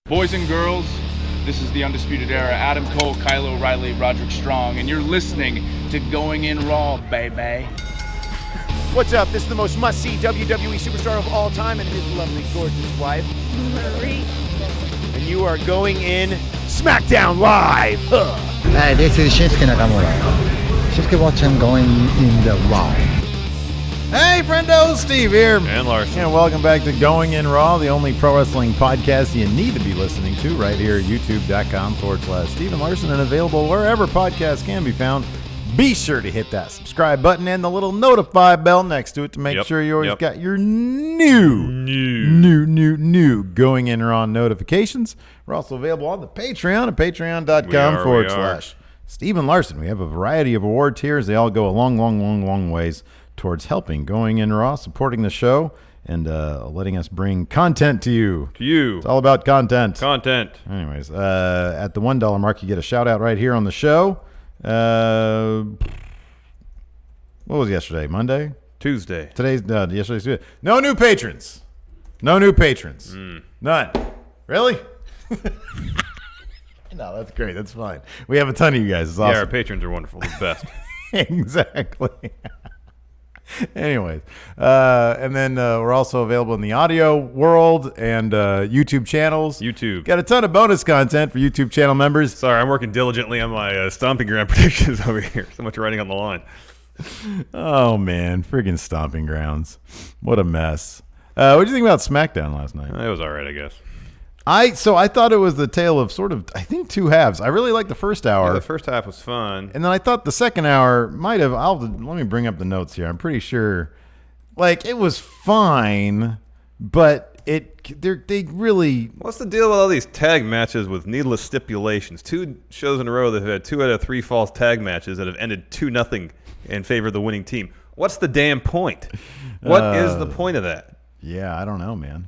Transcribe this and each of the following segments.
Boys and girls, this is the Undisputed Era. Adam Cole, Kyle O'Reilly, Roderick Strong, and you're listening to Going In Raw, baby. What's up? This is the most must-see WWE superstar of all time and his lovely, gorgeous wife, Marie. And you are going in Smackdown Live. Hey, this is Shinsuke Nakamura. Shinsuke watching Going In the Raw. Hey, friendo, Steve here. And Larson. And welcome back to Going In Raw, the only pro wrestling podcast you need to be listening to right here at youtube.com/Steve and Larson, and available wherever podcasts can be found. Be sure to hit that subscribe button and the little notify bell next to it to make sure you always got your new Going In Raw notifications. We're also available on the Patreon at patreon.com/Steve and Larson. We have a variety of award tiers. They all go a long ways towards helping Going In Raw, supporting the show, and letting us bring content to you. It's all about content. Anyways, at the $1 mark, you get a shout out right here on the show. What was yesterday? Monday? Tuesday. Yesterday's Tuesday. No new patrons. None. Really? No, that's great. That's fine. We have a ton of you guys. It's awesome. Yeah, our patrons are wonderful. The best. Exactly. Anyways, and then we're also available in the audio world and YouTube channels. Got a ton of bonus content for YouTube channel members. Sorry, I'm working diligently on my Stomping Ground predictions over here. So much writing on the line. Oh, man. Friggin' Stomping Grounds. What a mess. What did you think about SmackDown last night? It was all right, I guess. I thought it was the tale of sort of, I think, two halves. I really liked the first hour. Yeah, the first half was fun. And then I thought the second hour might have, let me bring up the notes here. I'm pretty sure, it was fine, but they really... What's the deal with all these tag matches with needless stipulations? 2 shows in a row that have had 2 out of 3 false tag matches that have ended 2-0 in favor of the winning team. What's the damn point? What is the point of that? Yeah, I don't know, man.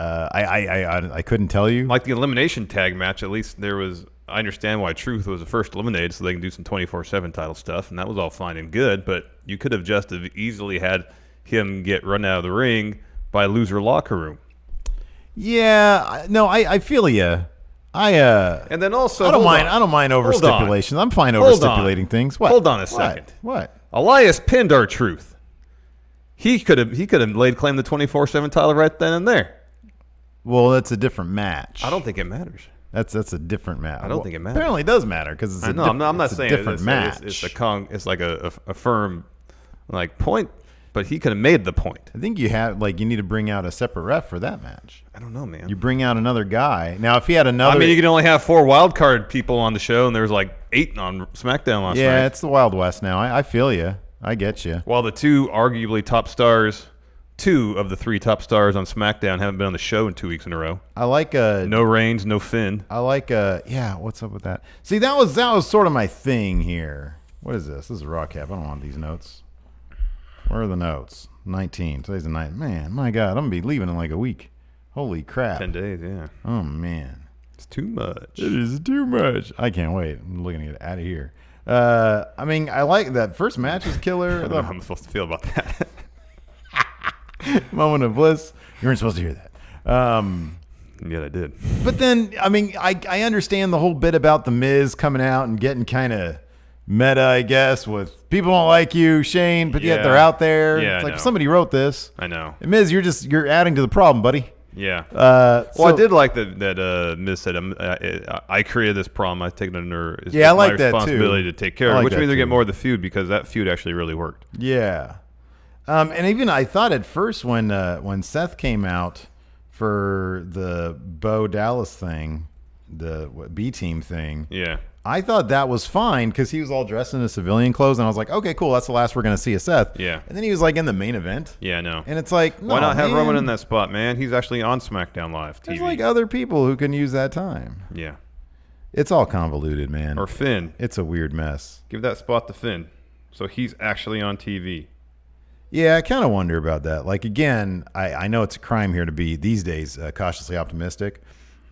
I couldn't tell you. Like the elimination tag match, at least there was... I understand why Truth was the first eliminated, so they can do some 24/7 title stuff, and that was all fine and good, but you could have just have easily had him get run out of the ring by loser locker room. Yeah, no, I feel you. And then also... I don't mind over stipulations. I'm fine over stipulating things. What? Hold on a second. What? Elias pinned our Truth. He could have laid claim to the 24/7 title right then and there. Well, that's a different match. I don't think it matters. That's a different match. I don't think it matters. Apparently, it does matter because it's I'm not saying a different match. It's like a firm point, but he could have made the point. I think you need to bring out a separate ref for that match. I don't know, man. You bring out another guy. Now, if he had another, I mean, you can only have 4 wild card people on the show, and there was 8 on SmackDown last night. Yeah, it's the Wild West now. I feel you. I get you. While the 2 arguably top stars. 2 of the 3 top stars on SmackDown haven't been on the show in 2 weeks in a row. I like no Reigns, no Finn. I like what's up with that? See, that was sort of my thing here. What is this? This is a raw cap. I don't want these notes. Where are the notes? 19. Today's the 9th. Man, my God, I'm gonna be leaving in a week. Holy crap. 10 days, yeah. Oh man. It's too much. It is too much. I can't wait. I'm looking to get out of here. I mean, I like that first match was killer. I don't know how I'm supposed to feel about that. Moment of bliss. You weren't supposed to hear that. Yeah, I did. But then, I mean, I understand the whole bit about The Miz coming out and getting kind of meta, I guess, with people don't like you, Shane, but yet they're out there. Yeah, it's like, if somebody wrote this. I know. Miz, you're adding to the problem, buddy. Yeah. I did like that Miz said, I created this problem. I take it under I like my responsibility to take care of it, which means they get more of the feud because that feud actually really worked. Yeah. And even I thought at first when Seth came out for the Bo Dallas thing, the B team thing, I thought that was fine because he was all dressed in his civilian clothes, and I was like, okay, cool, that's the last we're gonna see of Seth. Yeah. And then he was in the main event. Yeah, I know. And it's like, no, why not have Roman in that spot, man? He's actually on SmackDown Live TV. There's other people who can use that time. Yeah. It's all convoluted, man. Or Finn. It's a weird mess. Give that spot to Finn, so he's actually on TV. Yeah, I kind of wonder about that. Again, I know it's a crime here to be, these days, cautiously optimistic.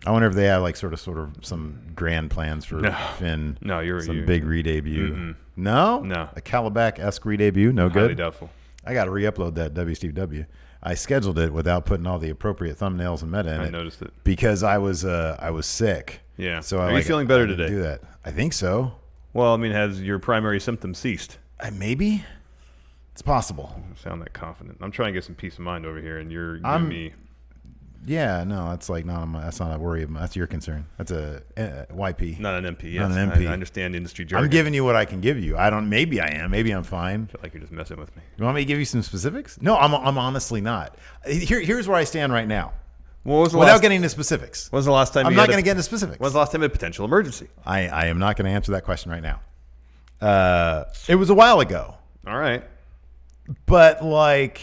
I wonder if they have sort of some grand plans for Finn. No, you're big re-debut. Mm-mm. No? No. A Calabac-esque re-debut? No good? Highly doubtful. I got to re-upload that WCW. I scheduled it without putting all the appropriate thumbnails and meta in it. I noticed it because I was sick. Yeah. So are you feeling better today? Do that. I think so. Well, I mean, has your primary symptoms ceased? Maybe. It's possible. You don't sound that confident. I'm trying to get some peace of mind over here, and you're giving me. Yeah, no, that's like that's not a worry of mine. That's your concern. That's a YP, not an MP. Yes. Not an MP. I understand the industry jargon. I'm giving you what I can give you. I don't. Maybe I am. Maybe I'm fine. I feel like you're just messing with me. You want me to give you some specifics? No, I'm honestly not. Here's where I stand right now. Without getting into specifics. When was the last time? I'm not going to get into specifics. When's the last time you had a potential emergency? I am not going to answer that question right now. It was a while ago. All right. But like,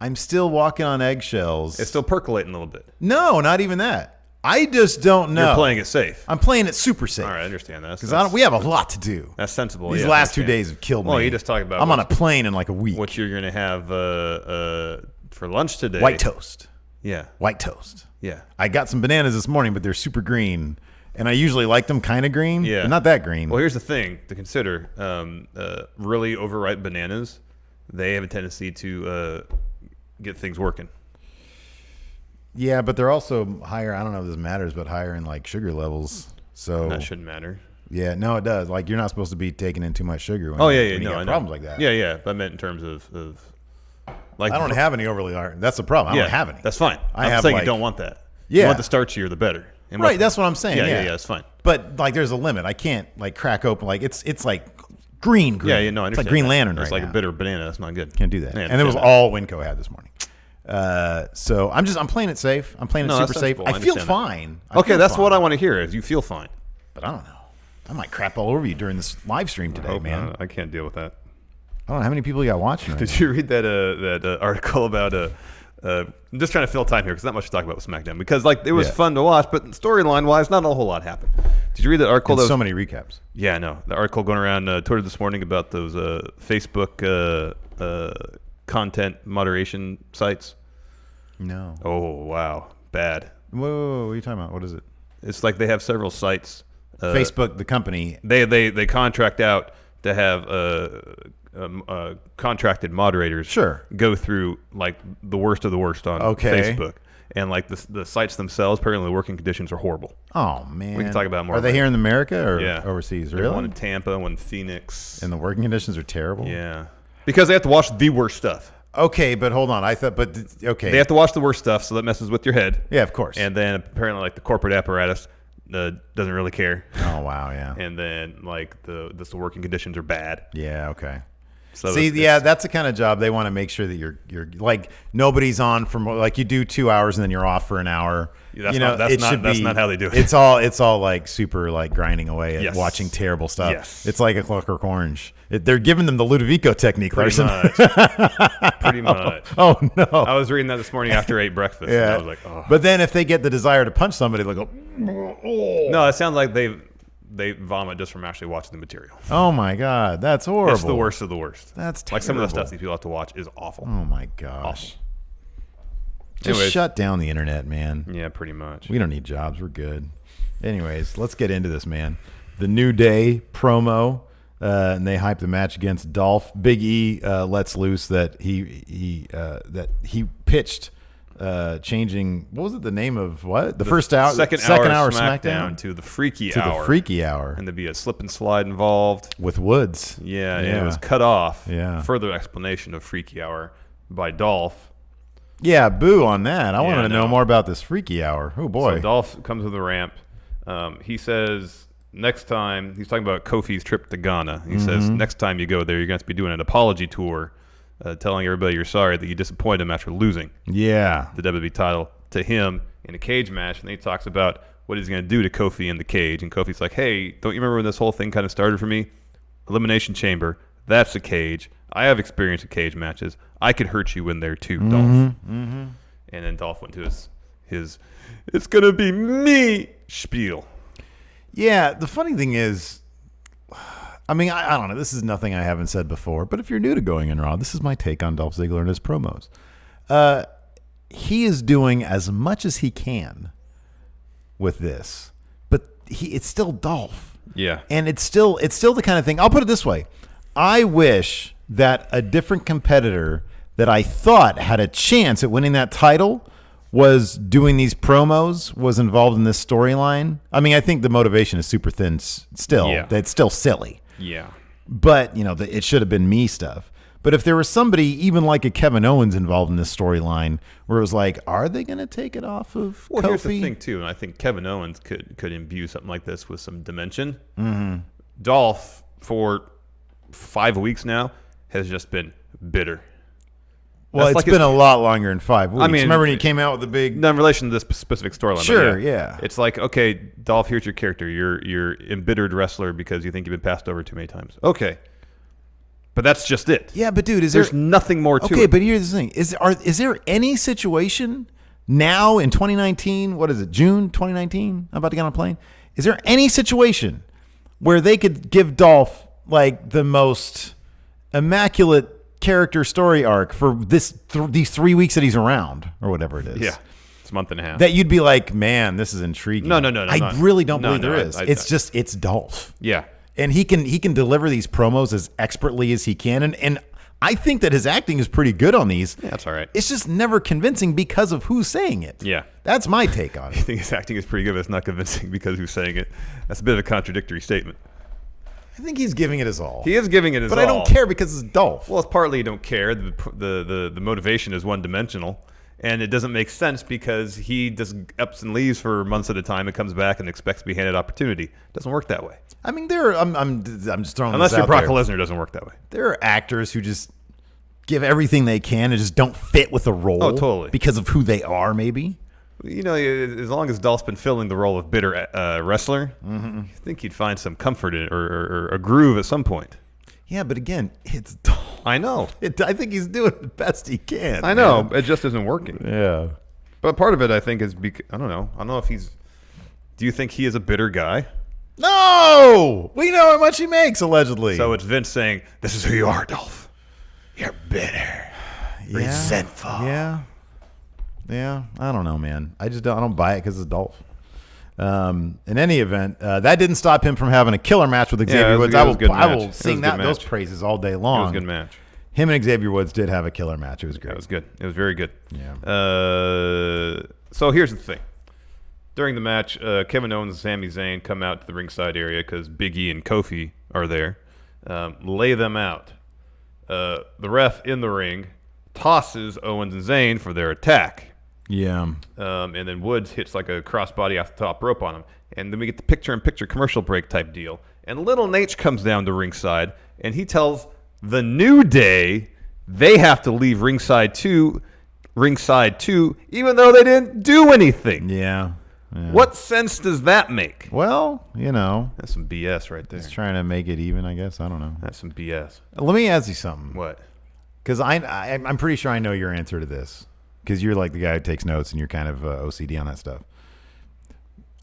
I'm still walking on eggshells. It's still percolating a little bit. No, not even that. I just don't know. You're playing it safe. I'm playing it super safe. All right, I understand that. Because we have a lot to do. That's sensible. These last 2 days have killed me. Well, you just talked about. I'm on a plane in like a week. What you're going to have for lunch today? White toast. Yeah. White toast. Yeah. I got some bananas this morning, but they're super green. And I usually like them kind of green, but not that green. Well, here's the thing to consider. Really overripe bananas, they have a tendency to get things working. Yeah, but they're also higher. I don't know if this matters, but higher in like sugar levels. So that shouldn't matter. Yeah, no, it does. Like you're not supposed to be taking in too much sugar when, when you no, got problems like that. Yeah. But I meant in terms of like I don't have any overly hard. That's the problem. I don't have any. That's fine. I'm saying you don't want that. Yeah. You want the starchier the better. And right, that's what I'm saying. Yeah, it's fine. But like, there's a limit. I can't like crack open like it's like green. Yeah, no, I understand. It's like Green Lantern. It's right like now. a bitter banana. That's not good. Can't do that. Yeah, and it was all Winco had this morning. So I'm playing it safe. I'm playing it super safe. I feel fine. Okay, that's what I want to hear. Is you feel fine. But I don't know. I might crap all over you during this live stream today, man. I can't deal with that. I don't know how many people you got watching. Did you read that article about I'm just trying to fill time here because not much to talk about with SmackDown because like it was fun to watch, but storyline wise, not a whole lot happened. Did you read that article? So many recaps. Yeah, no, the article going around Twitter this morning about those Facebook content moderation sites. No. Oh wow, bad. Whoa, what are you talking about? What is it? It's like they have several sites. Facebook, the company. They contract out to have contracted moderators go through like the worst of the worst on Facebook. And like the sites themselves, apparently the working conditions are horrible. Oh man, we can talk about more. Are they here in America or overseas? Really? One in Tampa, one in Phoenix. And the working conditions are terrible. Yeah, because they have to watch the worst stuff. Okay, but hold on. I thought, they have to watch the worst stuff, so that messes with your head. Yeah, of course. And then apparently, like the corporate apparatus doesn't really care. Oh wow, yeah. And then like the working conditions are bad. Yeah. Okay. So see, that's the kind of job they want to make sure that you're like nobody's on from like you do 2 hours and then you're off for an hour. That's not how they do it. It's all like super like grinding away at watching terrible stuff. Yes. It's like a Clockwork Orange. They're giving them the Ludovico technique, Larson. Pretty much. Oh no! I was reading that this morning after I ate breakfast. Yeah. And I was like, oh. But then if they get the desire to punch somebody, they'll go. Oh. No, it sounds like they vomit just from actually watching the material. Oh my god, that's horrible. It's the worst of the worst. That's terrible. Like some of the stuff these people have to watch is awful. Oh my gosh. Awful. Just shut down the internet, man. Yeah, pretty much. We don't need jobs. We're good. Anyways, let's get into this, man. The New Day promo, and they hype the match against Dolph. Big E lets loose that he pitched changing. What was it? The name of what? The first hour, second hour SmackDown to the Freaky Hour. To the Freaky Hour, and there'd be a slip and slide involved with Woods. Yeah, and it was cut off. Yeah. Further explanation of Freaky Hour by Dolph. Yeah, boo on that. I wanted to know more about this Freaky Hour. Oh boy. So Dolph comes to the ramp. He says next time he's talking about Kofi's trip to Ghana. He says next time you go there, you're going to be doing an apology tour. Telling everybody you're sorry that you disappointed him after losing the WWE title to him in a cage match. And then he talks about what he's going to do to Kofi in the cage. And Kofi's like, hey, don't you remember when this whole thing kind of started for me? Elimination Chamber, that's a cage. I have experience in cage matches. I could hurt you in there too, Dolph. And then Dolph went to his it's going to be me spiel. Yeah, the funny thing is, I mean, I don't know. This is nothing I haven't said before, but if you're new to Going In Raw, this is my take on Dolph Ziggler and his promos. He is doing as much as he can with this, but it's still Dolph. Yeah. And it's still the kind of thing. I'll put it this way. I wish that a different competitor that I thought had a chance at winning that title was doing these promos, was involved in this storyline. I mean, I think the motivation is super thin still. Yeah. It's still silly. Yeah. But, it should have been me stuff. But if there was somebody, even like a Kevin Owens, involved in this storyline, where it was like, are they going to take it off of Kofi? Here's the thing, too, and I think Kevin Owens could imbue something like this with some dimension. Mm-hmm. Dolph, for 5 weeks now, has just been bitter. Well, it's been a lot longer than 5 weeks. I mean, remember when he came out with the big... No, in relation to this specific storyline. Sure, yeah. It's like, okay, Dolph, here's your character. You're embittered wrestler because you think you've been passed over too many times. Okay. But that's just it. Yeah, but dude, there's nothing more to it. Okay, but here's the thing. Is there any situation now in 2019, what is it, June 2019? I'm about to get on a plane. Is there any situation where they could give Dolph like the most immaculate character story arc for these 3 weeks that he's around or whatever it is? Yeah. It's a month and a half. That you'd be like, man, this is intriguing. No. I really don't believe there is. It's Dolph. Yeah. And he can deliver these promos as expertly as he can. And I think that his acting is pretty good on these. Yeah, that's all right. It's just never convincing because of who's saying it. Yeah. That's my take on it. I think his acting is pretty good, but it's not convincing because who's saying it. That's a bit of a contradictory statement. I think he's giving it his all. He is giving it his all. But I don't care because it's Dolph. Well, it's partly you don't care. The motivation is one-dimensional. And it doesn't make sense because he just ups and leaves for months at a time and comes back and expects to be handed opportunity. It doesn't work that way. I mean, I'm just throwing Unless this you're out Brock there. Lesnar, it doesn't work that way. There are actors who just give everything they can and just don't fit with the role. Oh, totally. Because of who they are, maybe. As long as Dolph's been filling the role of bitter wrestler, I think he'd find some comfort in it or a groove at some point. Yeah, but again, it's Dolph. I know. I think he's doing the best he can. I know. It just isn't working. Yeah. But part of it, I think, is because, I don't know if he's... Do you think he is a bitter guy? No! We know how much he makes, allegedly. So it's Vince saying, this is who you are, Dolph. You're bitter. Resentful. Yeah. I don't know, man. I don't buy it because it's Dolph. In any event, that didn't stop him from having a killer match with Xavier Woods. I will sing those praises all day long. It was a good match. Him and Xavier Woods did have a killer match. It was great. It was good. It was very good. Yeah. So here's the thing. During the match, Kevin Owens and Sami Zayn come out to the ringside area because Big E and Kofi are there. Lay them out. The ref in the ring tosses Owens and Zayn for their attack. Yeah. And then Woods hits like a crossbody off the top rope on him. And then we get the picture-in-picture commercial break type deal. And Little Nate comes down to ringside, and he tells the New Day they have to leave ringside too, even though they didn't do anything. Yeah. What sense does that make? Well, that's some BS right there. He's trying to make it even, I guess. I don't know. That's some BS. Let me ask you something. What? Because I'm pretty sure I know your answer to this. Because you're like the guy who takes notes and you're kind of OCD on that stuff.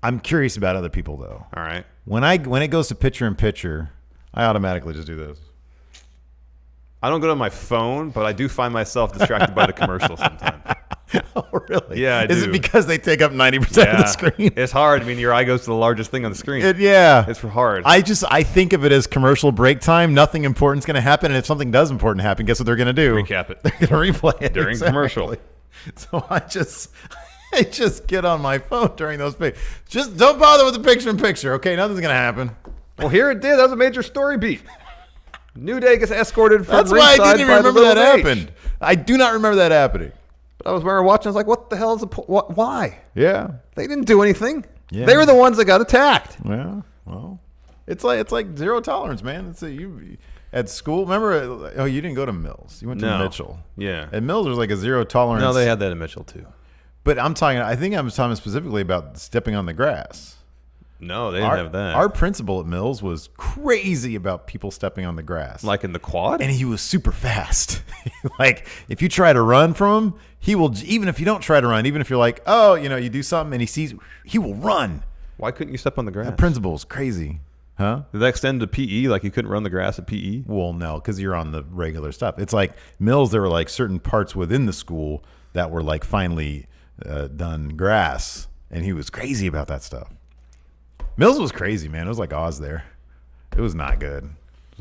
I'm curious about other people, though. All right. When it goes to picture-in-picture, I automatically just do this. I don't go to my phone, but I do find myself distracted by the commercials sometimes. Oh, really? Yeah, I do. Is it because they take up 90% of the screen? It's hard. I mean, your eye goes to the largest thing on the screen. It's hard. I think of it as commercial break time. Nothing important's going to happen. And if something does important happen, guess what they're going to do? Recap it. They're going to replay it. During commercial. So I just get on my phone during those pictures. Just don't bother with the picture-in-picture, okay? Nothing's going to happen. Well, here it did. That was a major story beat. New Day gets escorted from That's ringside. That's why I didn't even remember that H. happened. I do not remember that happening. But I was watching. I was like, what the hell is why? Yeah. They didn't do anything. Yeah. They were the ones that got attacked. Yeah. Well, it's like zero tolerance, man. It's you at school. Remember? Oh, you didn't go to Mills. You went to Mitchell. Yeah. At Mills, there's like a zero tolerance. No, they had that at Mitchell too. But I think I'm talking specifically about stepping on the grass. No, they didn't have that. Our principal at Mills was crazy about people stepping on the grass. Like in the quad? And he was super fast. Like, if you try to run from him, he will, even if you don't try to run, even if you're like, oh, you do something and he sees, he will run. Why couldn't you step on the grass? That principal is crazy. Huh? Did that extend to PE? Like you couldn't run the grass at PE? Well, no, because you're on the regular stuff. It's like Mills, there were like certain parts within the school that were like finally done grass. And he was crazy about that stuff. Mills was crazy, man. It was like Oz there. It was not good.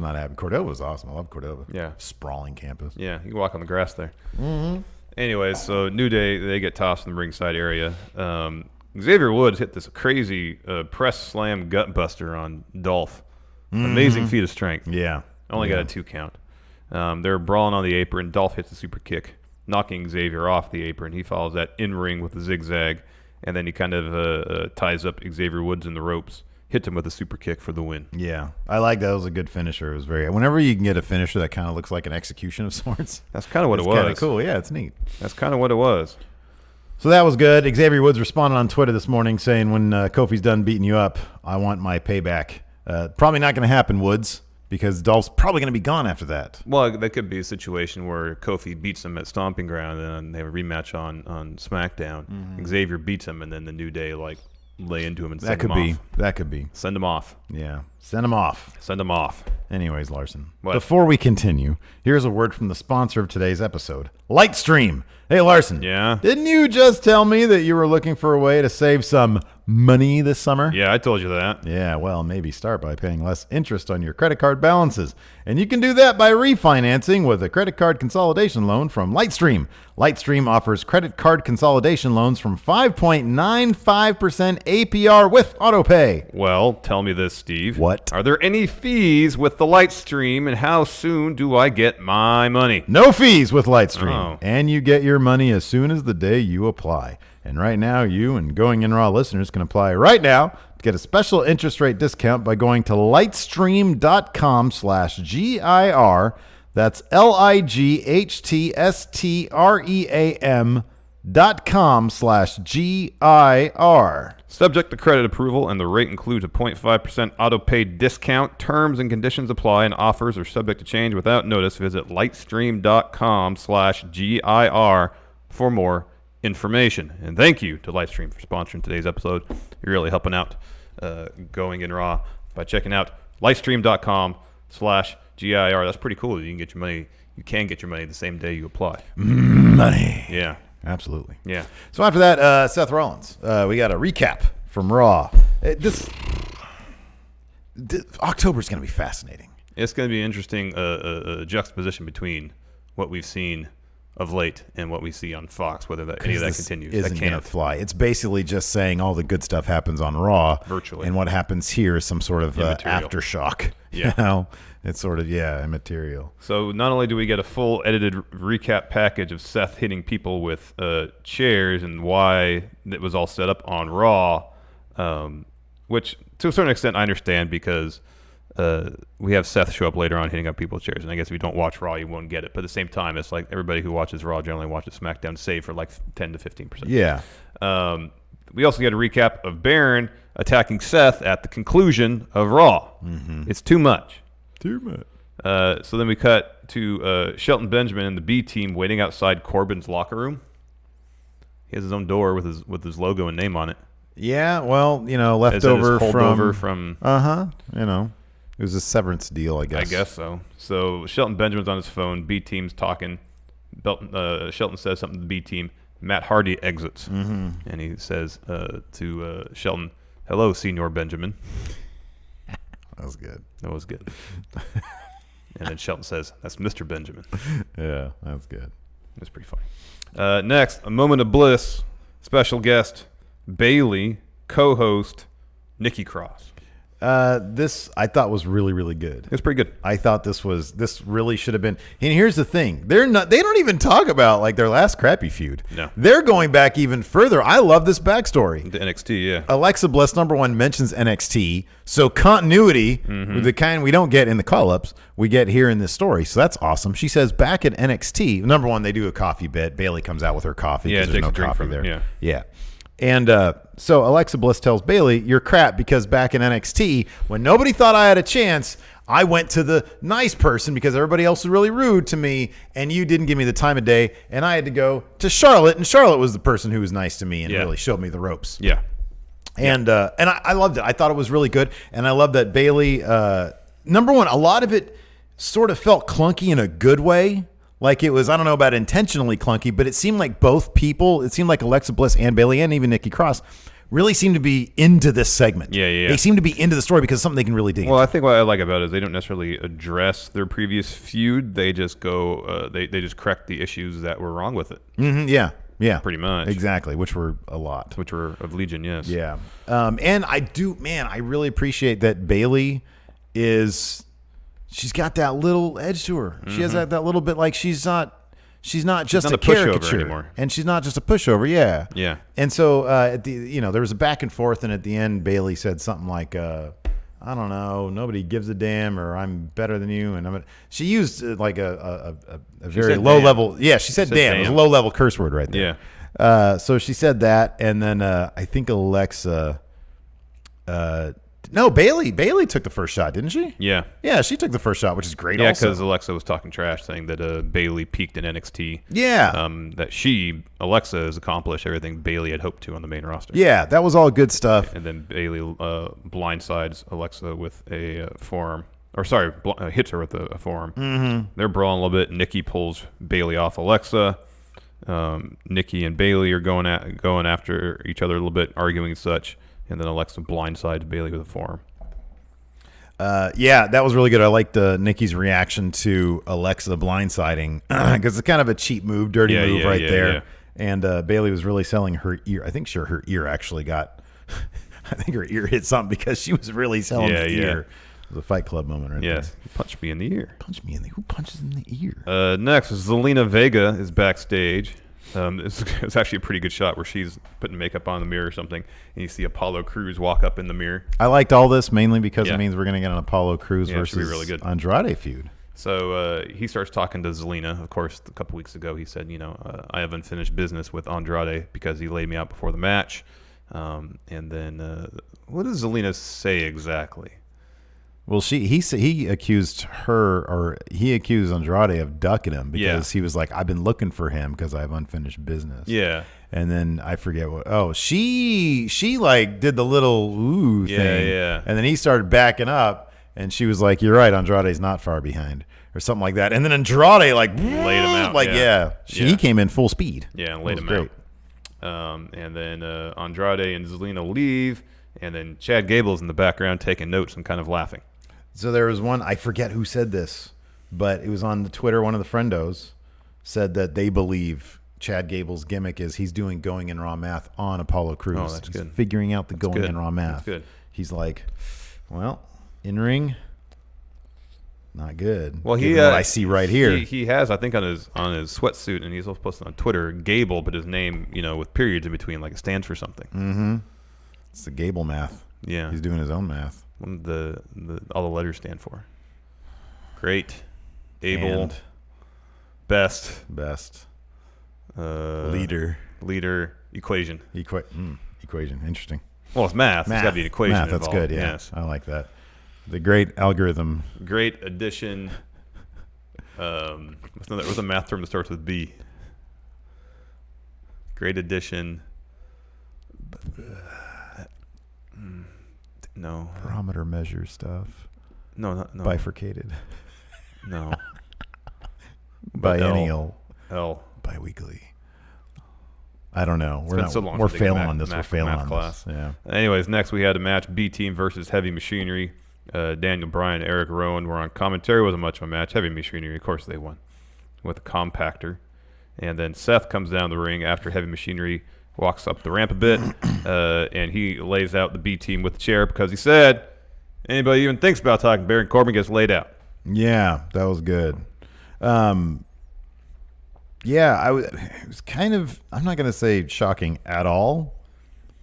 not happy. Cordova was awesome. I love Cordova. Yeah. Sprawling campus. Yeah, you can walk on the grass there. Mm-hmm. Anyway, so New Day, they get tossed in the ringside area. Xavier Woods hit this crazy press slam gut buster on Dolph. Amazing feat of strength. Yeah. Only got a 2 count. They're brawling on the apron. Dolph hits a super kick, knocking Xavier off the apron. He follows that in-ring with a zigzag, and then he kind of ties up Xavier Woods in the ropes, hits him with a super kick for the win. Yeah. I like that. It was a good finisher. It was whenever you can get a finisher that kind of looks like an execution of sorts. That's kind of what it was. It's kind of cool. Yeah, it's neat. That's kind of what it was. So that was good. Xavier Woods responded on Twitter this morning saying, when Kofi's done beating you up, I want my payback. Probably not going to happen, Woods, because Dolph's probably going to be gone after that. Well, that could be a situation where Kofi beats him at Stomping Ground, and then they have a rematch on SmackDown. Mm-hmm. Xavier beats him, and then the New Day lay into him and send him off. That could be. Send him off. Yeah. Send him off. Send him off. Anyways, Larson. What? Before we continue, here's a word from the sponsor of today's episode, Lightstream. Hey, Larson. Yeah? Didn't you just tell me that you were looking for a way to save some money this summer? Yeah, I told you that. Yeah, well, maybe start by paying less interest on your credit card balances. And you can do that by refinancing with a credit card consolidation loan from Lightstream. Lightstream offers credit card consolidation loans from 5.95% APR with autopay. Well, tell me this, Steve. What? Are there any fees with the Lightstream, and how soon do I get my money? No fees with Lightstream. Oh. And you get your money as soon as the day you apply. And right now, you and Going In Raw listeners can apply right now to get a special interest rate discount by going to lightstream.com/GIR. That's lightstream.com/GIR. Subject to credit approval, and the rate includes a 0.5% auto-pay discount. Terms and conditions apply, and offers are subject to change without notice. Visit lightstream.com/GIR for more information. And thank you to Lightstream for sponsoring today's episode. You're really helping out Going In Raw by checking out lightstream.com/GIR. That's pretty cool. You can get your money. You can get your money the same day you apply. Money. Yeah. Absolutely. Yeah. So after that, Seth Rollins. We got a recap from Raw. October's going to be fascinating. It's going to be interesting juxtaposition between what we've seen of late and what we see on Fox, whether any of that continues. Isn't going to fly. It's basically just saying all the good stuff happens on Raw. Virtually. And what happens here is some sort of aftershock. Yeah. You know? It's sort of, immaterial. So not only do we get a full edited recap package of Seth hitting people with chairs and why it was all set up on Raw, which to a certain extent I understand because we have Seth show up later on hitting up people with chairs. And I guess if you don't watch Raw, you won't get it. But at the same time, it's like everybody who watches Raw generally watches SmackDown save for like 10 to 15%. Yeah. We also get a recap of Baron attacking Seth at the conclusion of Raw. Mm-hmm. It's too much. Too much. So then we cut to Shelton Benjamin and the B team waiting outside Corbin's locker room. He has his own door with his logo and name on it. Yeah, well, leftover from it was a severance deal, I guess. I guess so. So Shelton Benjamin's on his phone. B team's talking. Shelton says something to the B team. Matt Hardy exits, and he says to Shelton, "Hello, Senor Benjamin." That was good. That was good. And then Shelton says, "That's Mr. Benjamin." Yeah, that's good. That's pretty funny. Next, a moment of bliss. Special guest Bayley, co-host Nikki Cross. This I thought was really, really good. It's pretty good. I thought this really should have been. And here's the thing: they don't even talk about like their last crappy feud. No, they're going back even further. I love this backstory. The NXT, yeah. Alexa Bliss, number one, mentions NXT, so continuity, the kind we don't get in the call-ups, we get here in this story. So that's awesome. She says back at NXT, number one, they do a coffee bit. Bayley comes out with her coffee because there's no coffee there. Yeah. And so Alexa Bliss tells Bayley, "You're crap because back in NXT, when nobody thought I had a chance, I went to the nice person because everybody else was really rude to me, and you didn't give me the time of day, and I had to go to Charlotte, and Charlotte was the person who was nice to me and really showed me the ropes." Yeah. And I loved it. I thought it was really good, and I love that Bayley. Number one, a lot of it sort of felt clunky in a good way. Like it was, I don't know about intentionally clunky, but it seemed like both people, it seemed like Alexa Bliss and Bayley and even Nikki Cross really seem to be into this segment. Yeah. They seem to be into the story because it's something they can really dig into. Well, I think what I like about it is they don't necessarily address their previous feud. They just go, they just correct the issues that were wrong with it. Mm-hmm, yeah. Pretty much. Exactly, which were a lot. Which were of Legion, yes. Yeah. And I really appreciate that Bayley she's got that little edge to her. She has that little bit like she's not just a caricature anymore. And she's not just a pushover. Yeah. Yeah. And so there was a back and forth, and at the end Bayley said something like, I don't know, nobody gives a damn, or I'm better than you. And she used like a very low level. Yeah. She said damn. It was a low level curse word right there. Yeah. So she said that. And then I think Alexa, no, Bayley took the first shot, didn't she? Yeah. Yeah, she took the first shot, which is great. Yeah, because Alexa was talking trash, saying that Bayley peaked in NXT. Yeah. That Alexa, has accomplished everything Bayley had hoped to on the main roster. Yeah, that was all good stuff. And then Bayley blindsides Alexa with a forearm. Or sorry, hits her with a forearm. Mm-hmm. They're brawling a little bit. Nikki pulls Bayley off Alexa. Nikki and Bayley are going after each other a little bit, arguing and such. And then Alexa blindsides Bayley with a forearm. Yeah, that was really good. I liked Nikki's reaction to Alexa blindsiding because it's kind of a cheap move, dirty move right there. Yeah. And Bayley was really selling her ear. I think her ear actually got. I think her ear hit something because she was really selling the ear. It was a Fight Club moment right there. Yes, punch me in the ear. Punch me in the. Who punches in the ear? Next, Zelina Vega is backstage. It's actually a pretty good shot where she's putting makeup on the mirror or something, and you see Apollo Crews walk up in the mirror. I liked all this mainly because it means we're going to get an Apollo Crews versus really good. Andrade feud. So he starts talking to Zelina. Of course, a couple weeks ago he said, I have unfinished business with Andrade because he laid me out before the match. And then what does Zelina say exactly? Well, he accused Andrade of ducking him because he was like, I've been looking for him because I have unfinished business. Yeah. And then I forget what. Oh, she like did the little ooh thing. Yeah. And then he started backing up, and she was like, "You're right, Andrade's not far behind," or something like that. And then Andrade like laid him out. He came in full speed. Yeah, and laid him out. And then Andrade and Zelina leave, and then Chad Gable's in the background taking notes and kind of laughing. So there was one, I forget who said this, but it was on the Twitter. One of the friendos said that they believe Chad Gable's gimmick is he's doing going in raw math on Apollo Crews. Oh, that's good. Figuring out the going in raw math. That's good. He's like, well, in ring, not good. Well, what I see right here. He has, I think, on his sweatsuit, and he's also posted on Twitter, Gable, but his name, with periods in between, like it stands for something. Mm-hmm. It's the Gable math. Yeah. He's doing his own math. All the letters stand for. Great, able, best, leader, equation. Equation. Interesting. Well, it's math. It's got to be an equation. Math. That's good. Yeah, yes. I like that. The great algorithm. Great addition. What's a math term that starts with B? Great addition. No. Barometer measure stuff. No. Bifurcated. No. Biennial. L. Biweekly. I don't know. We're failing on this. We're failing on class. This. Yeah. Anyways, next we had a match: B Team versus Heavy Machinery. Daniel Bryan, Eric Rowan were on commentary. Wasn't much of a match. Heavy Machinery, of course, they won with a compactor. And then Seth comes down the ring after Heavy Machinery walks up the ramp a bit, and he lays out the B Team with the chair because he said, anybody even thinks about talking Baron Corbin gets laid out. Yeah, that was good. It was kind of, I'm not going to say shocking at all,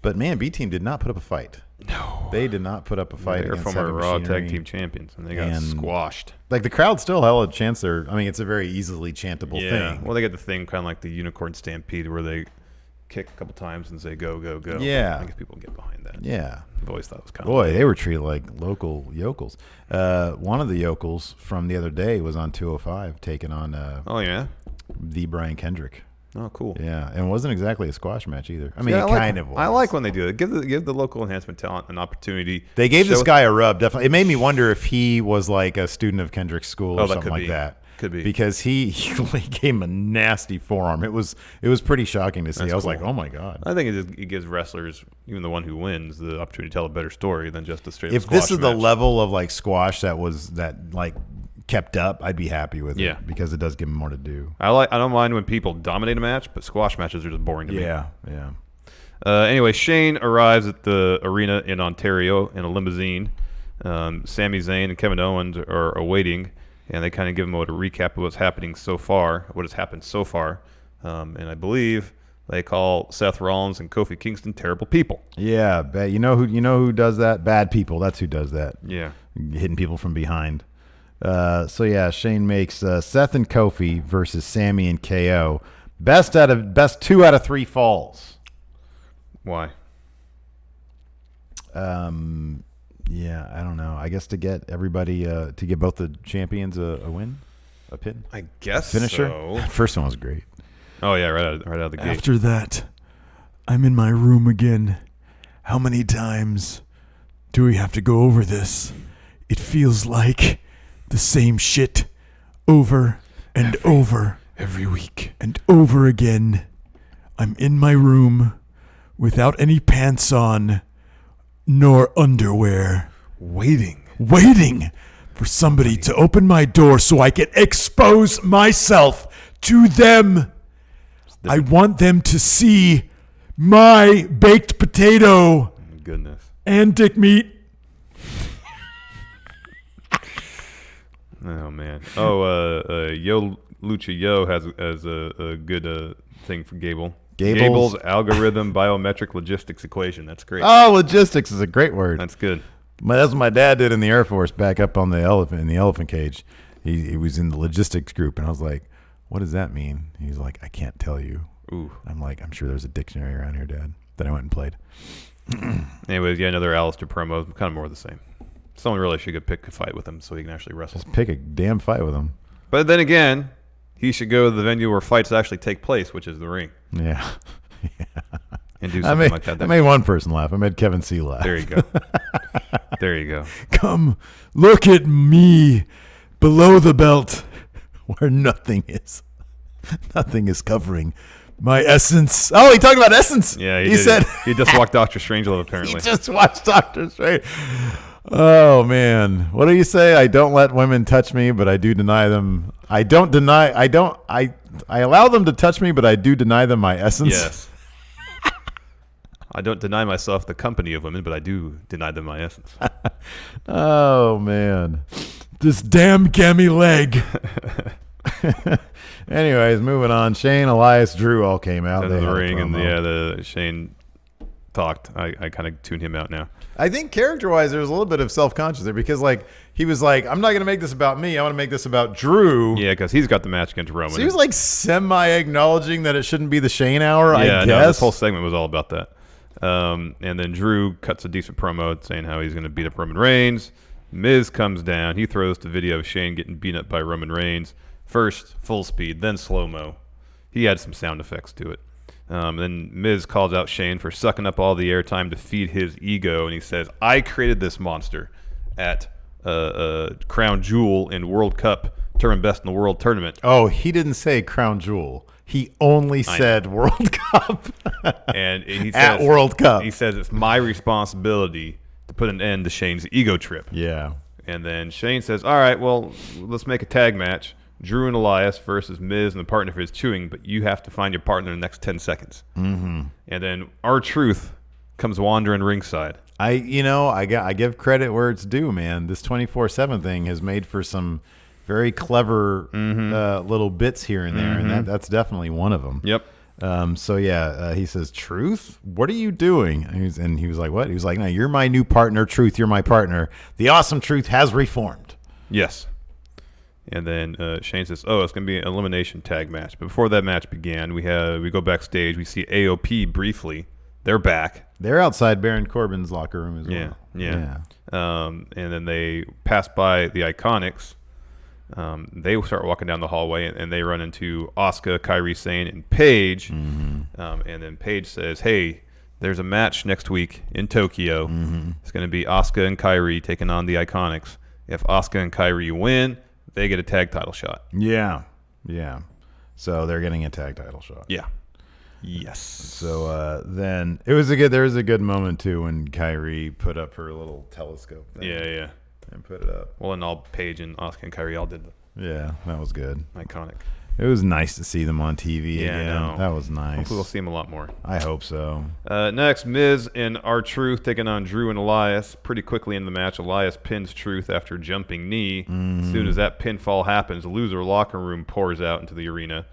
but man, B Team did not put up a fight. No. They did not put up a fight. They're former Raw Tag Team Champions, and they got squashed. Like, the crowd still held a chance there. I mean, it's a very easily chantable thing. Well, they got the thing kind of like the Unicorn Stampede where they kick a couple times and say, go, go, go. Yeah. I guess people get behind that. Yeah. I've always thought it was kind of Boy, they were treated like local yokels. One of the yokels from the other day was on 205 taking on the Brian Kendrick. Oh, cool. Yeah, and it wasn't exactly a squash match either. I mean, it kind of was. I like when they do it. Give the local enhancement talent an opportunity. They gave this guy a rub, definitely. It made me wonder if he was like a student of Kendrick's school or something like that. Could be. Because he gave him a nasty forearm. It was pretty shocking to see. That's I was cool. like, oh my God. I think it gives wrestlers, even the one who wins, the opportunity to tell a better story than just a straight If squash this is match. the level of like squash that kept up, I'd be happy with it because it does give him more to do. I don't mind when people dominate a match, but squash matches are just boring to me. Yeah. Anyway, Shane arrives at the arena in Ontario in a limousine. Sami Zayn and Kevin Owens are awaiting, and they kind of give him a recap of what has happened so far. And I believe they call Seth Rollins and Kofi Kingston terrible people. Yeah, you know who does that? Bad people. That's who does that. Yeah, hitting people from behind. Shane makes Seth and Kofi versus Sami and KO. Best 2 out of 3 falls. Why? Yeah, I don't know. I guess to get everybody to get both the champions a win, a pin. I guess finisher. So. First one was great. Oh yeah, right out of the gate. After that, I'm in my room again. How many times do we have to go over this? It feels like the same shit over and over. Every week. And over again. I'm in my room without any pants on nor underwear. Waiting for somebody to open my door so I can expose myself to them. I want them to see my baked potato. Goodness. And dick meat. Oh man. Oh, Yo Lucha Yo has a good thing for Gable. Gable's algorithm biometric logistics equation. That's great. Oh, logistics is a great word. That's good. That's what my dad did in the Air Force back up on the elephant cage. He was in the logistics group, and I was like, "What does that mean?" He's like, "I can't tell you." Ooh. I'm like, "I'm sure there's a dictionary around here, Dad." Then I went and played. Anyways, another Alistair promo, kind of more of the same. Someone really should go pick a fight with him so he can actually wrestle. Just pick a damn fight with him. But then again, he should go to the venue where fights actually take place, which is the ring. Yeah. And do something like that. I made one person laugh. I made Kevin C laugh. There you go. There you go. Come, look at me below the belt where nothing is. Nothing is covering my essence. Oh, he talked about essence. Yeah, he said he just watched Dr. Strangelove apparently. He just watched Dr. Strange. Oh man, what do you say? I don't let women touch me, but I do deny them. I allow them to touch me, but I do deny them my essence. Yes. I don't deny myself the company of women, but I do deny them my essence. Oh man, this damn gammy leg. Anyways, moving on. Shane, Elias, Drew all came out. In the ring, and the Shane talked. I kind of tuned him out now. I think character-wise, there was a little bit of self-conscious there because, like, he was like, "I'm not going to make this about me. I want to make this about Drew." Yeah, because he's got the match against Roman. So he was like semi-acknowledging that it shouldn't be the Shane hour. Yeah, I guess no, this whole segment was all about that. And then Drew cuts a decent promo saying how he's going to beat up Roman Reigns. Miz comes down. He throws the video of Shane getting beaten up by Roman Reigns. First full speed, then slow-mo. He had some sound effects to it. Then Miz calls out Shane for sucking up all the airtime to feed his ego, and he says, "I created this monster at Crown Jewel in World Cup Tournament Best in the World Tournament." Oh, he didn't say Crown Jewel. He only said World Cup. And he at says, World Cup. He says it's my responsibility to put an end to Shane's ego trip. Yeah. And then Shane says, "All right, well, let's make a tag match. Drew and Elias versus Miz and the partner for his chewing, but you have to find your partner in the next 10 seconds. Mm-hmm. And then R-Truth comes wandering ringside. I give credit where it's due, man. This 24/7 thing has made for some very clever little bits here and there, and that's definitely one of them. Yep. He says, "Truth, what are you doing?" And he was like, "What?" He was like, "No, you're my new partner. Truth, you're my partner. The awesome Truth has reformed." Yes. And then Shane says, "Oh, it's going to be an elimination tag match." But before that match began, we go backstage. We see AOP briefly. They're back. They're outside Baron Corbin's locker room as well. Yeah. And then they pass by the Iconics. They start walking down the hallway, and they run into Asuka, Kairi Sane, and Paige. And then Paige says, "Hey, there's a match next week in Tokyo. It's going to be Asuka and Kairi taking on the Iconics. If Asuka and Kairi win, they get a tag title shot. Yeah. So they're getting a tag title shot. Yeah. Yes. So then there was a good moment too when Kyrie put up her little telescope thing. Yeah. And put it up. Well, and all Paige and Asuka and Kyrie all did Yeah, that was good. Iconic. It was nice to see them on TV again. I know. That was nice. Hopefully we'll see them a lot more. I hope so. Next, Miz and R-Truth taking on Drew and Elias. Pretty quickly in the match, Elias pins Truth after jumping knee. As soon as that pinfall happens, the loser locker room pours out into the arena.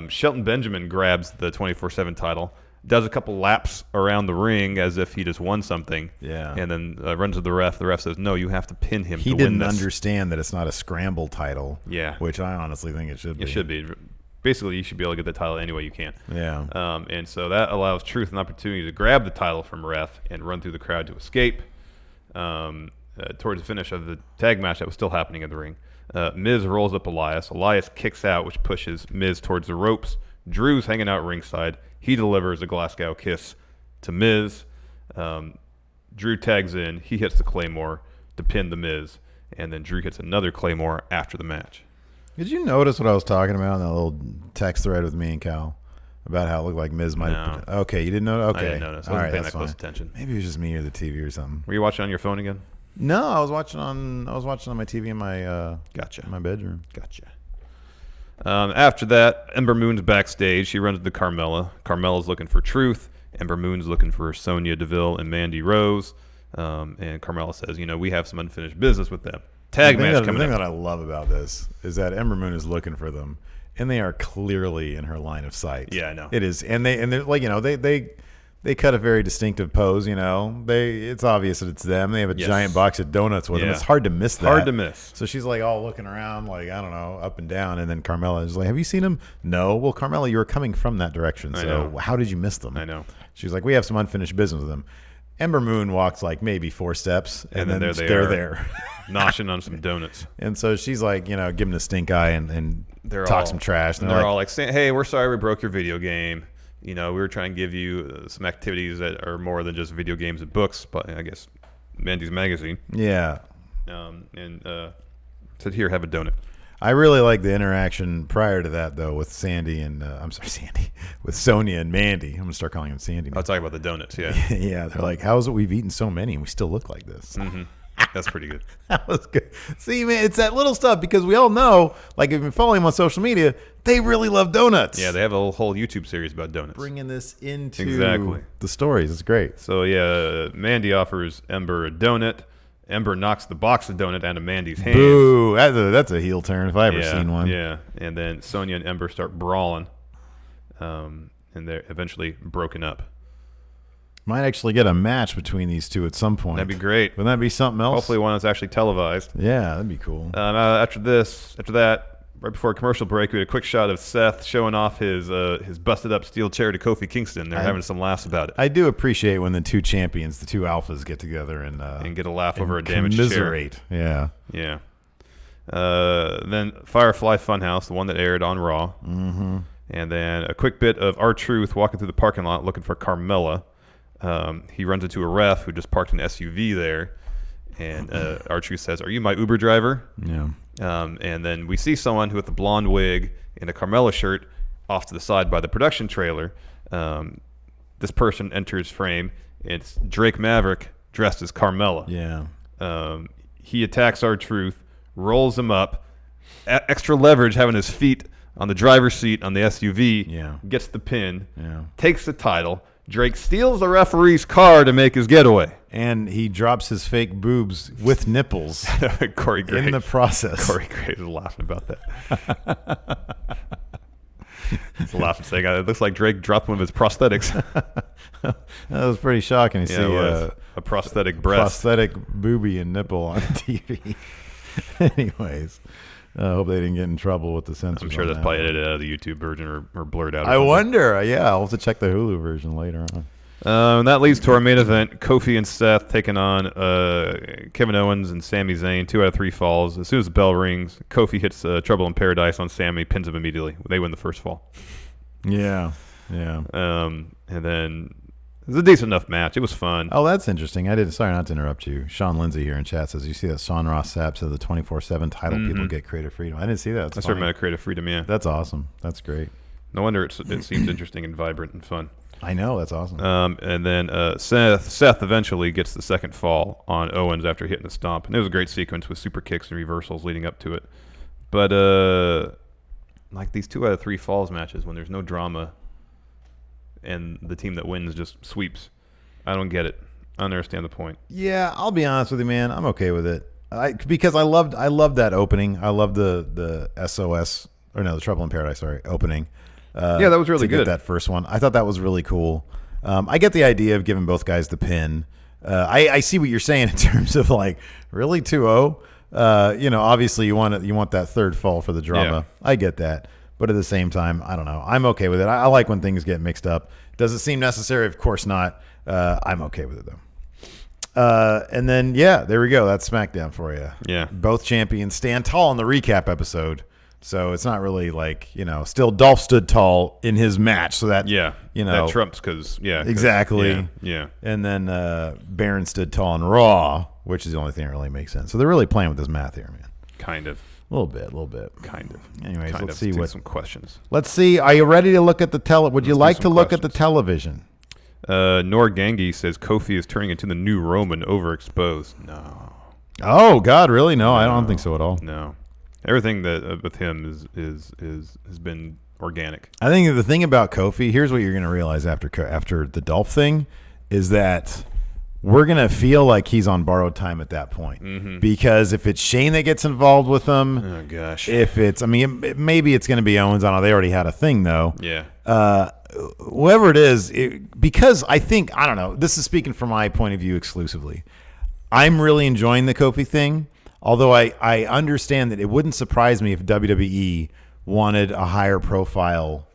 Shelton Benjamin grabs the 24/7 title, does a couple laps around the ring as if he just won something. Yeah. And then runs to the ref. The ref says, no, you have to pin him to win this. He didn't understand that it's not a scramble title. Yeah. Which I honestly think it should be. It should be. Basically, you should be able to get the title any way you can. Yeah. And so that allows Truth an opportunity to grab the title from ref and run through the crowd to escape. Towards the finish of the tag match that was still happening in the ring, Miz rolls up Elias. Elias kicks out, which pushes Miz towards the ropes. Drew's hanging out ringside. He delivers a Glasgow kiss to Miz. Drew tags in. He hits the Claymore to pin the Miz. And then Drew hits another Claymore after the match. Did you notice what I was talking about in that little text thread with me and Cal? About how it looked like Miz might have... Okay, you didn't know? Okay. I didn't notice. I wasn't paying that close attention. Maybe it was just me or the TV or something. Were you watching on your phone again? No, I was watching on my TV in my in my bedroom. Gotcha. After that, Ember Moon's backstage. She runs to Carmella. Carmella's looking for Truth. Ember Moon's looking for Sonya Deville and Mandy Rose. And Carmella says, we have some unfinished business with them. Tag match coming up. The thing that I love about this is that Ember Moon is looking for them, and they are clearly in her line of sight. Yeah, I know. It is, and they're like, they cut a very distinctive pose. It's obvious that it's them. They have a giant box of donuts with them. It's hard to miss that. Hard to miss. So she's like all looking around, like, I don't know, up and down, and then Carmella is like, "Have you seen them?" No. Well, Carmella, you were coming from that direction, so how did you miss them? I know. She's like, "We have some unfinished business with them." Ember Moon walks like maybe 4 steps, and then they're there. Noshing on some donuts. And so she's like, giving a stink eye and talk some trash. And they're all like, hey, we're sorry we broke your video game. We were trying to give you some activities that are more than just video games and books, but I guess Mandy's magazine. Yeah. And said, here, have a donut. I really like the interaction prior to that, though, with Sandy and with Sonya and Mandy. I'm gonna start calling him Sandy now. I'll talk about the donuts. Yeah. Yeah. They're like, how is it we've eaten so many and we still look like this? Mm-hmm. That's pretty good. That was good. See, man, it's that little stuff because we all know, like, if you've been following them on social media, they really love donuts. Yeah, they have a whole YouTube series about donuts. Bringing this into the stories. It's great. So, yeah, Mandy offers Ember a donut. Ember knocks the box of donut out of Mandy's hands. Boo. That's a heel turn if I ever seen one. Yeah, and then Sonya and Ember start brawling, and they're eventually broken up. Might actually get a match between these two at some point. That'd be great. Wouldn't that be something else? Hopefully one that's actually televised. Yeah, that'd be cool. After that, right before a commercial break, we had a quick shot of Seth showing off his busted up steel chair to Kofi Kingston. They're having some laughs about it. I do appreciate when the two champions, the two alphas, get together and get a laugh over a damaged commiserate. chair. Yeah. Then Firefly Funhouse, the one that aired on Raw. Mm-hmm. And then a quick bit of R-Truth walking through the parking lot looking for Carmella. He runs into a ref who just parked an SUV there, and R-Truth says, "Are you my Uber driver?" Yeah. And then we see someone with a blonde wig and a Carmella shirt off to the side by the production trailer. This person enters frame. It's Drake Maverick dressed as Carmella. Yeah. He attacks R-Truth, rolls him up, extra leverage having his feet on the driver's seat on the SUV. Yeah. Gets the pin. Yeah. Takes the title. Drake steals the referee's car to make his getaway. And he drops his fake boobs with nipples Corey Graves. in the process. Corey Graves is laughing about that. He's laughing, saying, it looks like Drake dropped one of his prosthetics. That was pretty shocking to see a prosthetic breast. Prosthetic boobie and nipple on TV. Anyways. I hope they didn't get in trouble with the censors. I'm sure that's probably edited out of the YouTube version or blurred out. I wonder. Yeah, I'll have to check the Hulu version later on. That leads to our main event: Kofi and Seth taking on Kevin Owens and Sami Zayn. 2 out of 3 falls. As soon as the bell rings, Kofi hits Trouble in Paradise on Sami, pins him immediately. They win the first fall. Yeah. And then It was a decent enough match. It was fun. Oh, that's interesting. Sorry not to interrupt you. Sean Lindsay here in chat says, you see that Sean Ross Sapp said the 24/7 title people get creative freedom. I didn't see that. That's our creative freedom, yeah. That's awesome. That's great. No wonder it seems interesting and vibrant and fun. I know. That's awesome. And then Seth eventually gets the second fall on Owens after hitting the stomp. And it was a great sequence with super kicks and reversals leading up to it. But like these 2 out of 3 falls matches when there's no drama and the team that wins just sweeps, I don't get it. I don't understand the point. Yeah, I'll be honest with you, man. I'm okay with it. Because I loved that opening. I loved the SOS, or no, the Trouble in Paradise, opening. Yeah, that was really good. That first one. I thought that was really cool. I get the idea of giving both guys the pin. I see what you're saying in terms of like, really 2-0? Obviously you want that third fall for the drama. Yeah. I get that. But at the same time, I don't know. I'm okay with it. I like when things get mixed up. Does it seem necessary? Of course not. I'm okay with it, though. And then, there we go. That's SmackDown for you. Yeah. Both champions stand tall in the recap episode. So it's not really like, still Dolph stood tall in his match. So that, that trumps because, Exactly. Yeah. And then Baron stood tall in Raw, which is the only thing that really makes sense. So they're really playing with this math here, man. Kind of. A little bit. Kind of. Anyways, let's see what some questions. Let's see. Are you ready to look at the Would you like to look at the television? Norgangi says Kofi is turning into the new Roman, overexposed. No. Oh God, really? No, I don't think so at all. No. Everything that with him has been organic. I think the thing about Kofi, here's what you're going to realize after the Dolph thing, is that we're going to feel like he's on borrowed time at that point. Because if it's Shane that gets involved with him, oh gosh. If it's, maybe it's going to be Owens. I don't know. They already had a thing though. Yeah. Whoever it is, because I think, I don't know, this is speaking from my point of view exclusively. I'm really enjoying the Kofi thing. Although I understand that it wouldn't surprise me if WWE wanted a higher profile,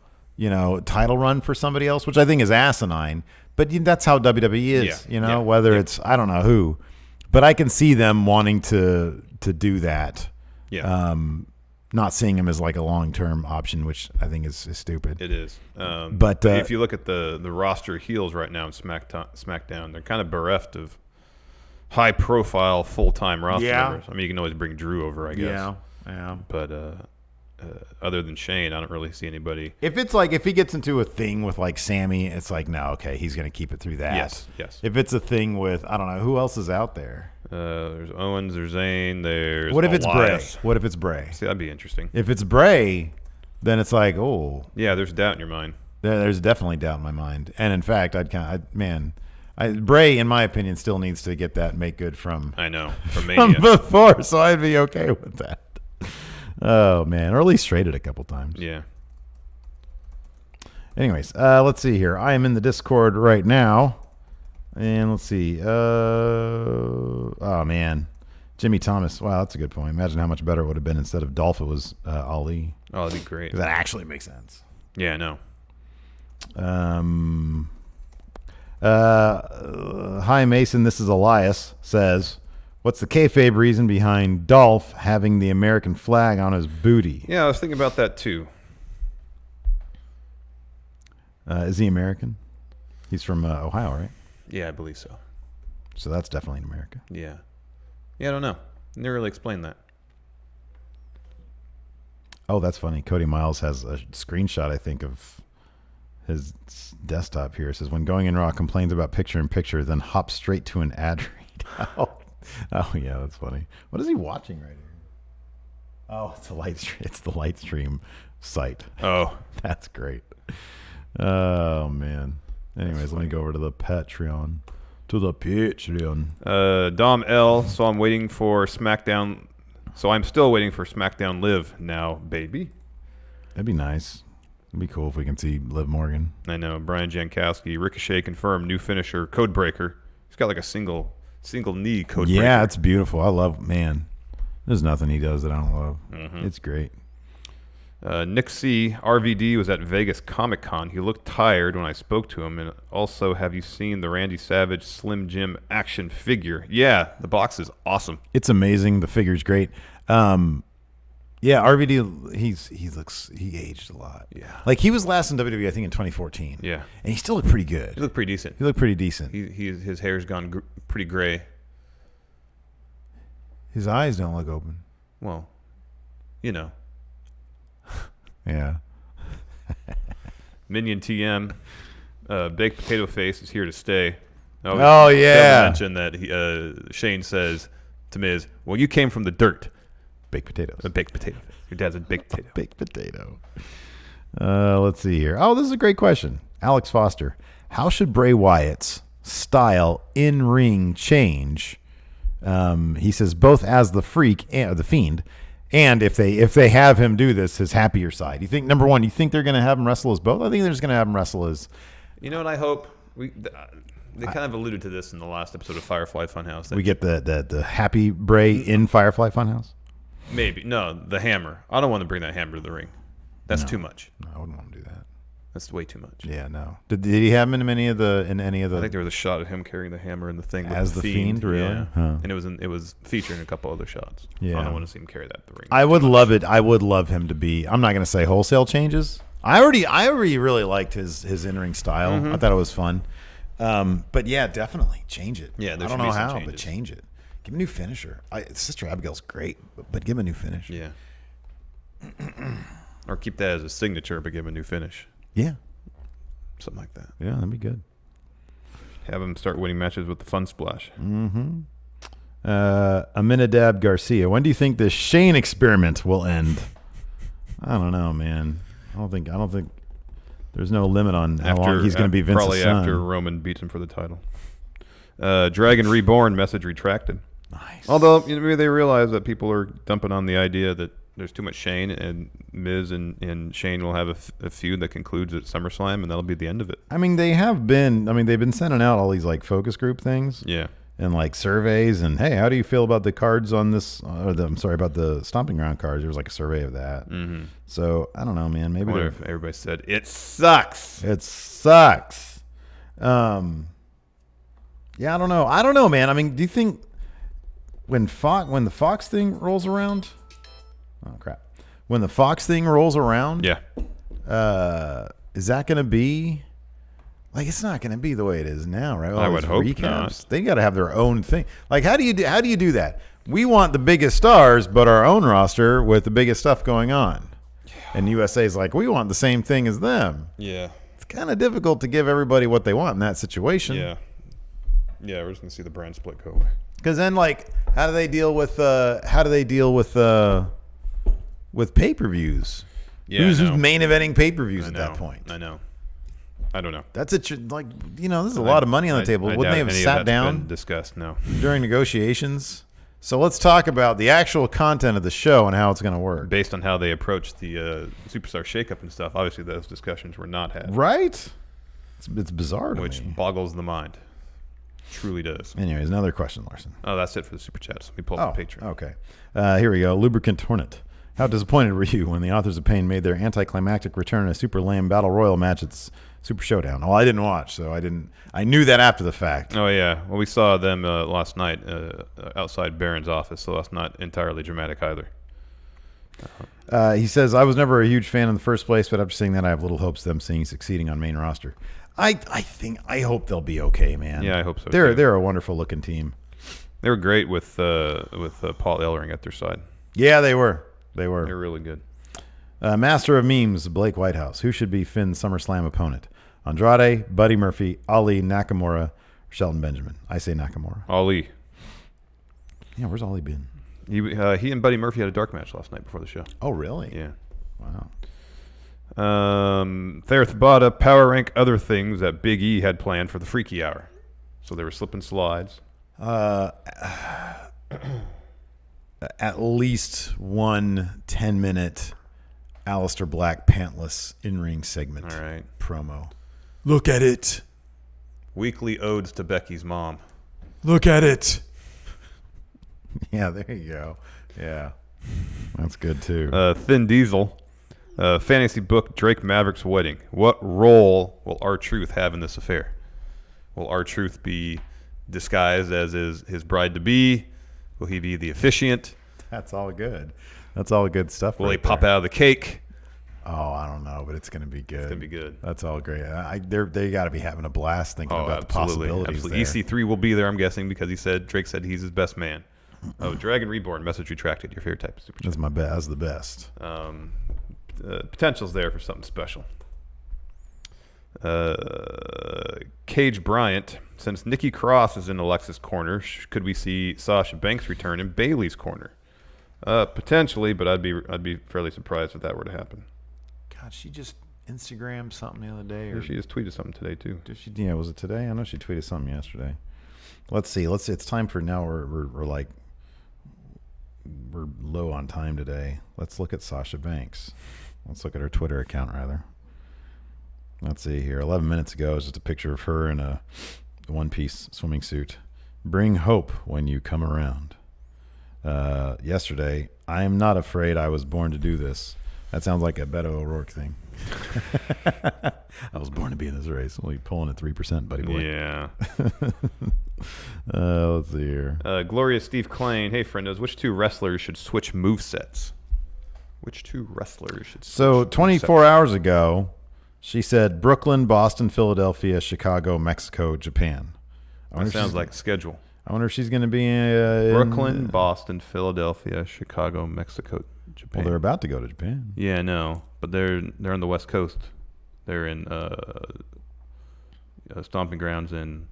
title run for somebody else, which I think is asinine. But that's how WWE is, whether it's, I don't know who. But I can see them wanting to do that. Yeah. Not seeing him as like a long-term option, which I think is stupid. It is. But if you look at the roster heels right now in SmackDown, they're kind of bereft of high-profile full-time roster members. You can always bring Drew over, I guess. Yeah. But other than Shane, I don't really see anybody. If it's like, if he gets into a thing with like Sami, it's like, no, okay, he's going to keep it through that. Yes. If it's a thing with, I don't know, who else is out there? There's Owens, there's Zayn, there's What if Elias. it's Bray? What if it's Bray? See, that'd be interesting. If it's Bray, then it's like, oh. Yeah, there's doubt in your mind. There's definitely doubt in my mind. And in fact, Bray, in my opinion, still needs to get that make good from. I know, from Mania. From before, so I'd be okay with that. Oh man, or at least traded a couple times. Yeah. Anyways, let's see here. I am in the Discord right now, and let's see. Oh man, Jimmy Thomas. Wow, that's a good point. Imagine how much better it would have been instead of Dolph. It was Ali. Oh, that'd be great. That actually makes sense. Yeah, no. Hi Mason, this is Elias. Says, what's the kayfabe reason behind Dolph having the American flag on his booty? Yeah, I was thinking about that too. Is he American? He's from Ohio, right? Yeah, I believe so. So that's definitely in America. Yeah. Yeah, I don't know. Never really explained that. Oh, that's funny. Cody Miles has a screenshot, I think, of his desktop here. It says, when Going in Raw complains about picture-in-picture, then hops straight to an ad read. Oh, yeah, that's funny. What is he watching right here? Oh, it's the light stream site. Oh. That's great. Oh, man. Anyways, let me go over to the Patreon. Dom L. So I'm waiting for SmackDown. So I'm still waiting for SmackDown Live now, baby. That'd be nice. It'd be cool if we can see Liv Morgan. I know. Brian Jankowski. Ricochet confirmed. New finisher. Codebreaker. He's got like a single knee codebreaker. Yeah, it's beautiful. I love, man. There's nothing he does that I don't love. Mm-hmm. It's great. Nick C. RVD was at Vegas Comic Con. He looked tired when I spoke to him. And also, have you seen the Randy Savage Slim Jim action figure? Yeah, the box is awesome. It's amazing. The figure's great. Yeah, RVD, he aged a lot. Yeah. Like he was last in WWE, I think, in 2014. Yeah. And he still looked pretty good. He looked pretty decent. His hair's gone pretty gray. His eyes don't look open. Well, you know. Yeah. Minion TM, Baked Potato Face is here to stay. Oh yeah. Mention that Shane says to Miz, "Well, you came from the dirt." Baked potatoes. A baked potato. Your dad's a baked potato. Baked potato. Let's see here. Oh, this is a great question. Alex Foster. How should Bray Wyatt's style in ring change? He says both as the Freak and the Fiend, and if they have him do this, his happier side. You think number one? You think they're going to have him wrestle as both? I think they're just going to have him wrestle as. You know what I hope they kind of alluded to this in the last episode of Firefly Funhouse. We get the happy Bray in Firefly Funhouse. Maybe no, the hammer. I don't want to bring that hammer to the ring. That's too much. No, I wouldn't want to do that. That's way too much. Yeah, no. Did he have him in any of the? I think there was a shot of him carrying the hammer and the thing with as the Fiend, really? Yeah. Huh. And it was featured in a couple other shots. Yeah. I don't want to see him carry that to the ring. I would love it. I would love him to be. I'm not going to say wholesale changes. I already really liked his in-ring style. I thought it was fun. But yeah, definitely change it. Yeah, I don't know how, but change it. Give him a new finisher. Sister Abigail's great, but give him a new finish. Yeah. Or keep that as a signature, but give him a new finish. Yeah. Something like that. Yeah, that'd be good. Have him start winning matches with the Fun Splash. Mm-hmm. Aminadab Garcia. When do you think this Shane experiment will end? I don't know, man. I don't think there's no limit on how long he's going to be Vince's probably son. After Roman beats him for the title. Dragon Reborn message retracted. Nice. Although maybe they realize that people are dumping on the idea that there's too much Shane, and Miz and Shane will have a feud that concludes at SummerSlam, and that'll be the end of it. I mean, they've been sending out all these like focus group things. Yeah. And like surveys, and hey, how do you feel about the cards on this? About the Stomping Ground cards. There was like a survey of that. Mm-hmm. So I don't know, man. Maybe if everybody said it sucks. It sucks. Yeah, I don't know. I don't know, man. I mean, do you think when the Fox thing rolls around? Oh crap! When the Fox thing rolls around, yeah, is that going to be? Like, it's not going to be the way it is now, right? I would hope not. They got to have their own thing. Like, how do you do that? We want the biggest stars, but our own roster with the biggest stuff going on. And USA is like, we want the same thing as them. Yeah, it's kind of difficult to give everybody what they want in that situation. Yeah, we're just going to see the brand split go away. Because then, like, how do they deal with pay-per-views? Yeah, who's main eventing pay-per-views at that point? I know. I don't know. That's this is a lot of money on the table. Wouldn't they have sat down discussed during negotiations? So let's talk about the actual content of the show and how it's going to work. Based on how they approached the Superstar shakeup and stuff, obviously those discussions were not had. Right? It's bizarre to Which me. boggles the mind. Truly does. Anyways, another question, Larson. Oh, that's it for the Super Chats. Let me pull up the Patreon. Okay. Here we go. Lubricant Hornet. How disappointed were you when the Authors of Pain made their anticlimactic return in a super lame Battle Royal match at Super Showdown? Well, I didn't watch, so I knew that after the fact. Oh, yeah. Well, we saw them last night outside Baron's office, so that's not entirely dramatic either. He says, I was never a huge fan in the first place, but after seeing that, I have little hopes of them succeeding on main roster. I hope they'll be okay, man. Yeah, I hope so. They're a wonderful looking team. They were great with Paul Ellering at their side. Yeah, they were. They were really good. Master of memes, Blake Whitehouse. Who should be Finn's SummerSlam opponent? Andrade, Buddy Murphy, Ali, Nakamura, or Shelton Benjamin? I say Nakamura. Ali. Yeah, where's Ali been? He and Buddy Murphy had a dark match last night before the show. Oh, really? Yeah. Wow. Thayer Thabata, power rank other things that Big E had planned for the Freaky Hour. So they were slipping slides. At least one 10-minute Aleister Black pantless in-ring segment. All right. Promo. Look at it. Weekly odes to Becky's mom. Look at it. Yeah, there you go. Yeah. That's good, too. Thin Diesel. Fantasy book Drake Maverick's wedding. What role will R-Truth have in this affair? Will R-Truth be disguised as his bride-to-be? Will he be the officiant? That's all good. That's all good stuff. Will they pop out of the cake? Oh, I don't know, but it's going to be good. It's going to be good. That's all great. They got to be having a blast thinking about the possibilities. Absolutely. EC3 will be there, I'm guessing, because Drake said he's his best man. Oh, Dragon Reborn, message retracted. Your favorite type of super chat. That's the best. Potential's there for something special. Cage Bryant, since Nikki Cross is in Alexa's corner, could we see Sasha Banks return in Bayley's corner? Potentially, but I'd be fairly surprised if that were to happen. God, she just Instagrammed something the other day, or she just tweeted something today too. Did she? Yeah, was it today? I know she tweeted something yesterday. Let's see. It's time for now. We're low on time today. Let's look at Sasha Banks. Let's look at her Twitter account rather. Let's see here. 11 minutes ago is just a picture of her in a one-piece swimming suit. Bring hope when you come around. Yesterday, I am not afraid I was born to do this. That sounds like a Beto O'Rourke thing. I was born to be in this race. Only pulling at 3%, buddy boy. Yeah. Let's see here. Glorious Steve Klein. Hey, friendos. Which two wrestlers should switch movesets? So 24 hours ago, she said Brooklyn, Boston, Philadelphia, Chicago, Mexico, Japan. That sounds like a schedule. I wonder if she's going to be Brooklyn, Boston, Philadelphia, Chicago, Mexico, Japan. Well, they're about to go to Japan. Yeah, I know, but they're on the West Coast. They're in stomping grounds in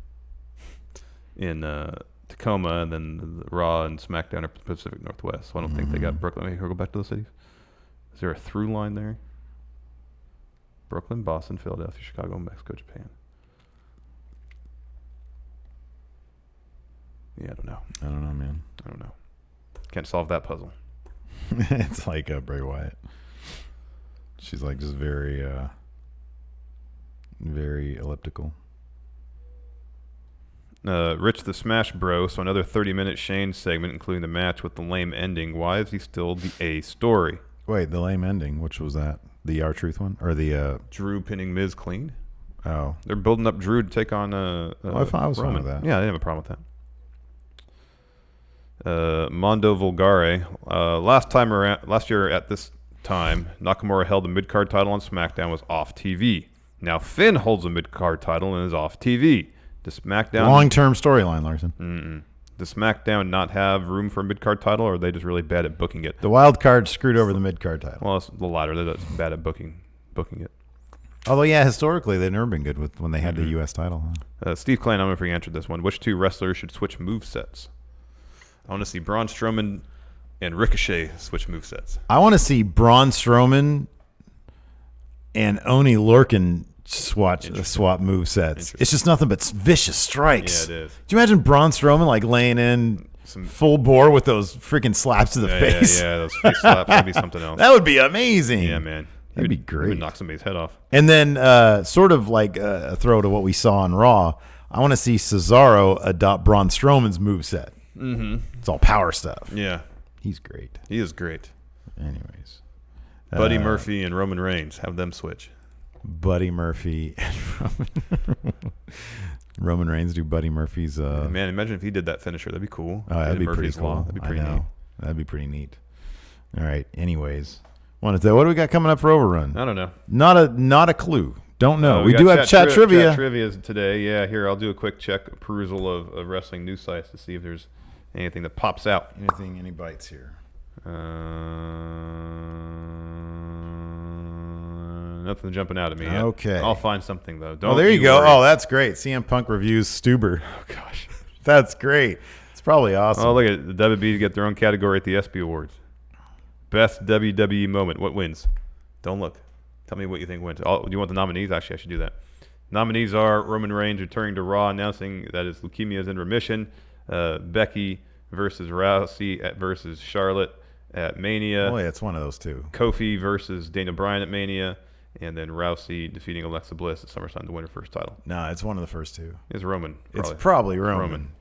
Tacoma, and then the Raw and SmackDown are Pacific Northwest. So I don't think they got Brooklyn. Maybe we'll go back to those cities. Is there a through line there? Brooklyn, Boston, Philadelphia, Chicago, Mexico, Japan. Yeah, I don't know. I don't know, man. I don't know. Can't solve that puzzle. It's like Bray Wyatt. She's like just very, very elliptical. Rich the Smash Bro. So another 30-minute Shane segment, including the match with the lame ending. Why is he still the A story? Wait, the lame ending. Which was that? The R-Truth one, or the Drew pinning Miz clean? Oh, they're building up Drew to take on. I was fine with that. Yeah, I didn't have a problem with that. Mondo Vulgare. Last year at this time, Nakamura held the mid-card title on SmackDown, was off TV. Now Finn holds the mid-card title and is off TV. Does SmackDown long-term storyline, Larson? Does SmackDown not have room for a mid-card title, or are they just really bad at booking it? The wild card screwed over the mid-card title. Well, it's the latter. They're just bad at booking it. Although, yeah, historically, they've never been good when they had the U.S. title. Huh? Steve Klein, I don't know if he answered this one. Which two wrestlers should switch movesets? I want to see Braun Strowman and Ricochet switch movesets. I want to see Braun Strowman and Oni Lorcan swap movesets. It's just nothing but vicious strikes. Yeah, it is. Do you imagine Braun Strowman like laying in full bore with those freaking slaps to the face? Yeah, those face slaps. That'd be something else. That would be amazing. Yeah, man. That'd be great. He would knock somebody's head off. And then sort of like a throw to what we saw on Raw, I want to see Cesaro adopt Braun Strowman's moveset. Mm-hmm. It's all power stuff. Yeah. He's great. He is great. Anyways. Buddy Murphy and Roman Reigns. Have them switch. Buddy Murphy and Roman Reigns do Buddy Murphy's. Man, imagine if he did that finisher. That'd be cool. Oh, that'd be pretty cool. That'd be pretty neat. That'd be pretty neat. All right. Anyways, what do we got coming up for Overrun? I don't know. Not a clue. Don't know. We do have chat trivia. Chat trivia today. Yeah, here I'll do a quick perusal of wrestling news sites to see if there's anything that pops out. Any bites here? Nothing jumping out at me yet. Okay. I'll find something, though. There you go. Worry. Oh, that's great. CM Punk reviews Stuber. Oh, gosh. That's great. It's probably awesome. Oh, look at the WWE to get their own category at the ESPY Awards. Best WWE moment. What wins? Don't look. Tell me what you think wins. Do you want the nominees? Actually, I should do that. Nominees are Roman Reigns returning to Raw, announcing that his leukemia is in remission. Becky versus Rousey versus Charlotte at Mania. Oh, yeah, it's one of those two. Kofi versus Daniel Bryan at Mania. And then Rousey defeating Alexa Bliss at SummerSlam to win her first title. No, it's one of the first two. It's Roman. It's probably Roman.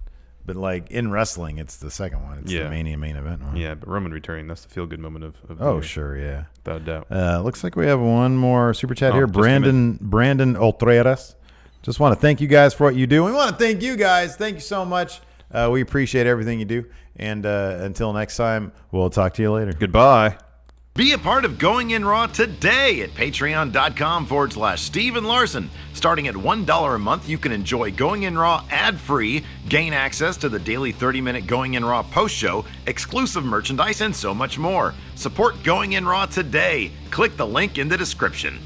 But like in wrestling, it's the second one. It's the Mania main event one. Yeah, but Roman returning, that's the feel-good moment of the Oh, year. sure, yeah. Without a doubt. Looks like we have one more super chat here. Brandon Oltreras. Just want to thank you guys for what you do. We want to thank you guys. Thank you so much We appreciate everything you do. And until next time, we'll talk to you later. Goodbye. Be a part of Going In Raw today at patreon.com/Steven Larson. Starting at $1 a month, you can enjoy Going In Raw ad-free, gain access to the daily 30-minute Going In Raw post-show, exclusive merchandise, and so much more. Support Going In Raw today. Click the link in the description.